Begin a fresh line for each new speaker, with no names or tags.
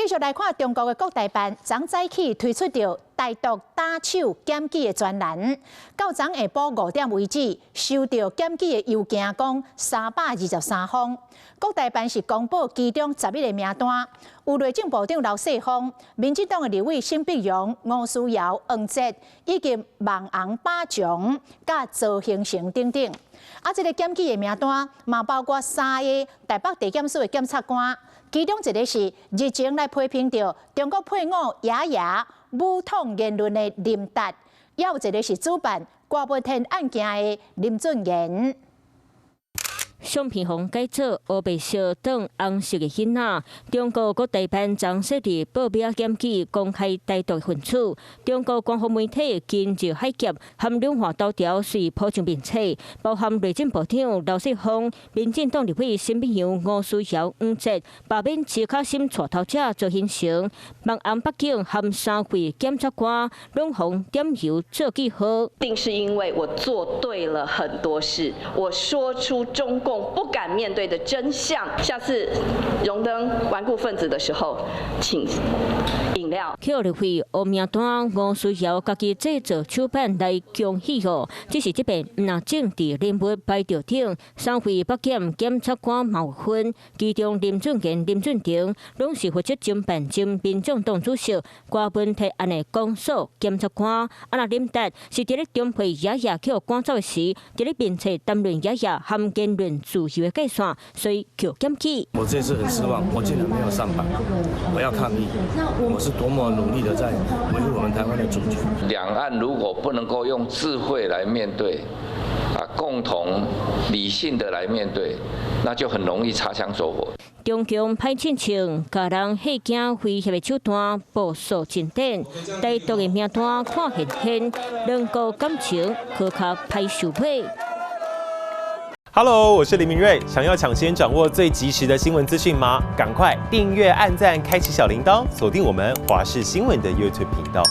继续来看中国的国台办，昨早起推出着台独打手检举的专栏，到昨下晡5点为止，收到检举的邮件共323封。国台办是公布其中11个名单，有内政部长刘世芳、民进党的立委沈碧荣、吴思瑶、黄捷以及孟昂巴强、甲周兴成等等。这个检举的名单嘛包括3个台北地检署的检察官。其中一个是日前来批评着中国配偶雅雅武统言论的林达，也有一个是主办郭文天案件的林俊彦。
相片红改造黑白小等红色的囡仔，中国国台办昨设立报名检举公开台独分子。中国官方媒体今日海峡含两岸头条随铺上并且，包含内政部长刘世芳、民进党立委沈碧荣、吴思瑶、黄捷，罢免齐卡心带头者周兴成，孟安北京含3位检察官拢红点油做记号。
定是因为我做对了很多事，我说出中共不敢面对的真相。下次荣登顽固分子的时候，请饮料。
去立会黑名单，吴思瑶家己制作出版来恭喜哦。只是这边唔拿政治人物摆着顶，3位北检检察官冒分，其中林俊彦、林俊廷拢是负责侦办前民众党主席郭文天案的公诉检察官。那林达是伫咧中配雅雅去赶走时，伫咧并且谈论雅雅含言论自由的界线，所以去检举。
我这次很失望，我竟然没有上榜，我要抗议。我是多么努力的在维护我们台湾的主权。
两岸如果不能够用智慧来面对，共同理性的来面对，那就很容易擦枪走火。
中共派亲情，家人吓惊威胁的手段步数进展，台独的名单看现现，两国感情可卡歹收尾。
Hello， 我是林明瑞。想要抢先掌握最及时的新闻资讯吗？赶快订阅、按赞、开启小铃铛，锁定我们华视新闻的 YouTube 频道。